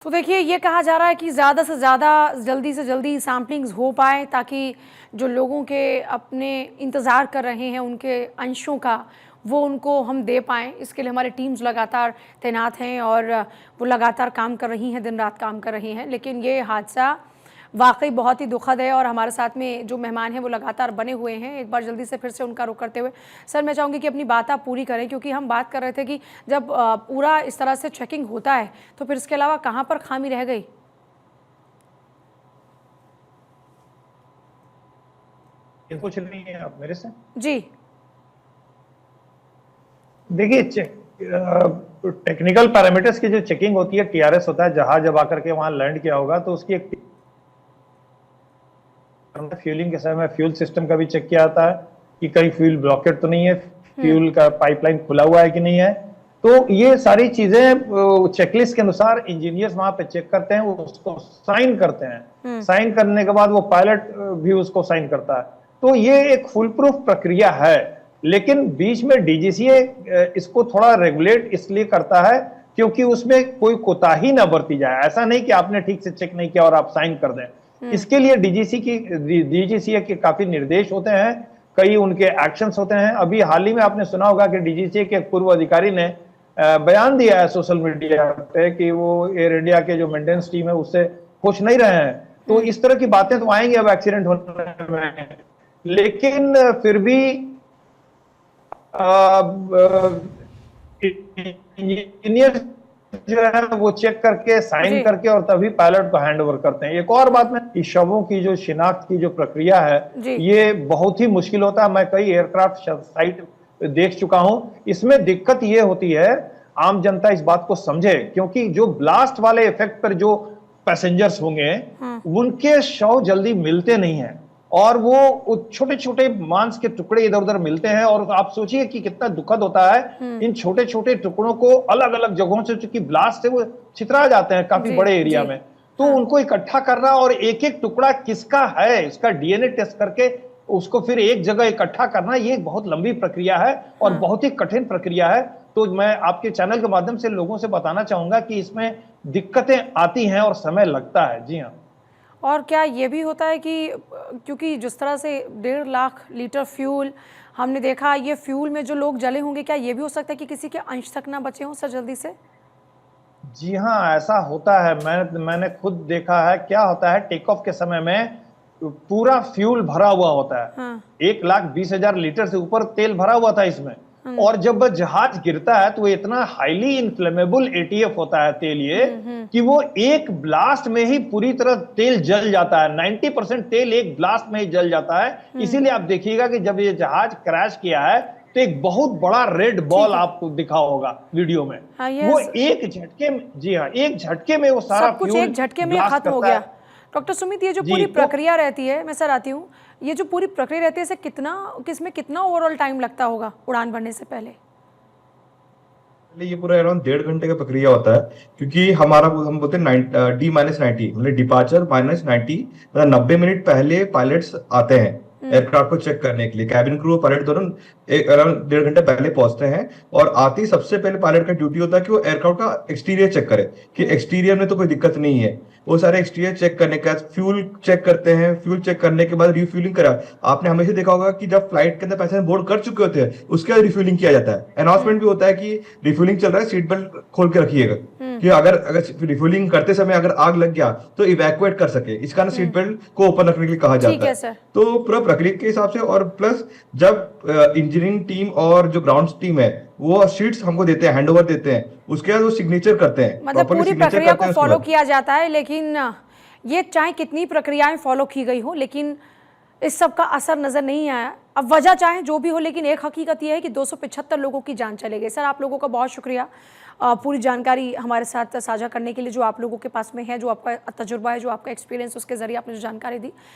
तो देखिए, ये कहा जा रहा है कि ज़्यादा से ज़्यादा जल्दी से जल्दी सैम्पलिंग्स हो पाए ताकि जो लोगों के अपने इंतज़ार कर रहे हैं उनके अंशों का, वो उनको हम दे पाएँ। इसके लिए हमारी टीम्स लगातार तैनात हैं और वो लगातार काम कर रही हैं, दिन रात काम कर रही हैं। लेकिन ये हादसा वाक़ई बहुत ही दुखद है और हमारे साथ में जो मेहमान हैं वो लगातार बने हुए हैं। एक बार जल्दी से फिर से उनका रुख करते हुए सर, मैं चाहूँगी कि अपनी बात आप पूरी करें, क्योंकि हम बात कर रहे थे कि जब पूरा इस तरह से चेकिंग होता है तो फिर इसके अलावा कहाँ पर खामी रह गई? ये कुछ नहीं है आप मेरे से। जी। देखिए, टेक्निकल पैरामीटर्स की जो चेकिंग होती है, टीआरएस होता है, जहाज जब आकर के वहां लैंड किया होगा तो उसकी एक फ्यूलिंग के समय फ्यूल सिस्टम का भी चेक किया जाता है कि कहीं फ्यूल ब्लॉकेट तो नहीं है, फ्यूल का पाइपलाइन खुला हुआ है कि नहीं है। तो ये सारी चीजें चेकलिस्ट के अनुसार इंजीनियर्स वहां पे चेक करते हैं, उसको साइन करते हैं। साइन करने के बाद वो पायलट भी उसको साइन करता है। तो ये एक फुल प्रूफ प्रक्रिया है, लेकिन बीच में डीजीसीए इसको थोड़ा रेगुलेट इसलिए करता है क्योंकि उसमें कोई कोताही ना बरती जाए। ऐसा नहीं कि आपने ठीक से चेक नहीं किया और आप साइन कर दें। इसके लिए डीजीसीए के काफी निर्देश होते हैं, कई उनके एक्शंस होते हैं। अभी हाल ही में आपने सुना होगा कि डीजीसीए के पूर्व अधिकारी ने बयान दिया है सोशल मीडिया पे कि वो एयर इंडिया के जो मेंटेनेंस टीम है उससे खुश नहीं रहे हैं। तो इस तरह की बातें तो आएंगी अब एक्सीडेंट होने में, लेकिन फिर भी इंजीनियर जो है वो चेक करके साइन करके और तभी पायलट को हैंड ओवर करते हैं। एक और बात में, शवों की जो शिनाख्त की जो प्रक्रिया है ये बहुत ही मुश्किल होता है। मैं कई एयरक्राफ्ट साइट देख चुका हूं। इसमें दिक्कत ये होती है, आम जनता इस बात को समझे, क्योंकि जो ब्लास्ट वाले इफेक्ट पर जो पैसेंजर्स होंगे उनके शव जल्दी मिलते नहीं है और वो छोटे छोटे मांस के टुकड़े इधर उधर मिलते हैं। और आप सोचिए कि कितना दुखद होता है, इन छोटे छोटे टुकड़ों को अलग अलग जगहों से, चूंकि ब्लास्ट से वो छितरा जाते हैं काफी बड़े एरिया में, तो उनको इकट्ठा करना और एक एक टुकड़ा किसका है इसका डीएनए टेस्ट करके उसको फिर एक जगह इकट्ठा करना, ये बहुत लंबी प्रक्रिया है और बहुत ही कठिन प्रक्रिया है। तो मैं आपके चैनल के माध्यम से लोगों से बताना चाहूंगा कि इसमें दिक्कतें आती हैं और समय लगता है। जी हाँ। और क्या ये भी होता है कि क्योंकि जिस तरह से 1.5 लाख लीटर फ्यूल हमने देखा, ये फ्यूल में जो लोग जले होंगे, क्या ये भी हो सकता है कि किसी के अंश तक ना बचे हों सर जल्दी से? जी हाँ, ऐसा होता है। मैंने खुद देखा है। क्या होता है, टेक ऑफ के समय में पूरा फ्यूल भरा हुआ होता है। 1,20,000 लीटर से ऊपर तेल भरा हुआ था इसमें। और जब जहाज गिरता है तो इतना हाईली इन्फ्लेमेबल एटीएफ होता है तेल ये, कि वो एक ब्लास्ट में ही पूरी तरह तेल जल जाता है। 90% तेल एक ब्लास्ट में ही जल जाता है। इसीलिए आप देखिएगा कि जब ये जहाज क्रैश किया है तो एक बहुत बड़ा रेड बॉल आपको दिखा होगा वीडियो में। वो एक झटके में, जी हाँ, एक झटके में वो सारा सब कुछ फ्यूल एक झटके में खत्म हो गया। डॉक्टर सुमित, ये जो पूरी प्रक्रिया रहती है, मैं सर आती हूँ, ये जो पूरी प्रक्रिया रहती है इसे किसमें कितना ओवरऑल टाइम लगता होगा उड़ान भरने से पहले? ये पूरा अराउंड 1.5 घंटे का प्रक्रिया होता है, क्योंकि हमारा हम बोलते हैं D-90, मतलब डिपार्चर -90, मतलब 90 मिनट पहले पायलट्स आते हैं एयरक्राफ्ट को चेक करने के लिए। कैबिन क्रू और पायलट दोनों अराउंड 1.5 घंटे पहले पहुंचते हैं और आते ही सबसे पहले पायलट का ड्यूटी होता है कि वो एयरक्राफ्ट का एक्सटीरियर चेक करे कि एक्सटीरियर में तो कोई दिक्कत नहीं है। वो सारे एक्सटीरियर चेक करने के बाद फ्यूल चेक करते हैं। फ्यूल चेक करने के बाद रिफ्यूलिंग करा। आपने हमेशा देखा होगा कि जब फ्लाइट के अंदर पैसेंजर बोर्ड कर चुके होते हैं उसके बाद रिफ्यूलिंग किया जाता है। अनाउंसमेंट भी होता है कि रिफ्यूलिंग चल रहा है, सीट बेल्ट खोल के रखिएगा, कि अगर रिफ्यूलिंग करते समय अगर आग लग गया तो इवैक्यूएट कर सके। इस कारण सीट बेल्ट को ओपन रखने के लिए कहा जाता है। तो पूरा प्रक्रिया के हिसाब से, और प्लस जब इंजीनियरिंग टीम और जो ग्राउंड टीम है वो शीट्स हमको देते हैं, हैंड ओवर देते हैं, उसके बाद वो सिग्नेचर करते हैं, मतलब पूरी प्रक्रिया को फॉलो किया जाता है। लेकिन ये चाहे कितनी प्रक्रियाएं फॉलो की गई हो, लेकिन इस सब का असर नजर नहीं आया। अब वजह चाहे जो भी हो, लेकिन एक हकीकत यह है कि 275 लोगों की जान चले गई। सर, आप लोगों का बहुत शुक्रिया पूरी जानकारी हमारे साथ साझा करने के लिए, जो आप लोगों के पास में है, जो आपका तजुर्बा है, जो आपका एक्सपीरियंस, उसके जरिए आपने जो जानकारी दी।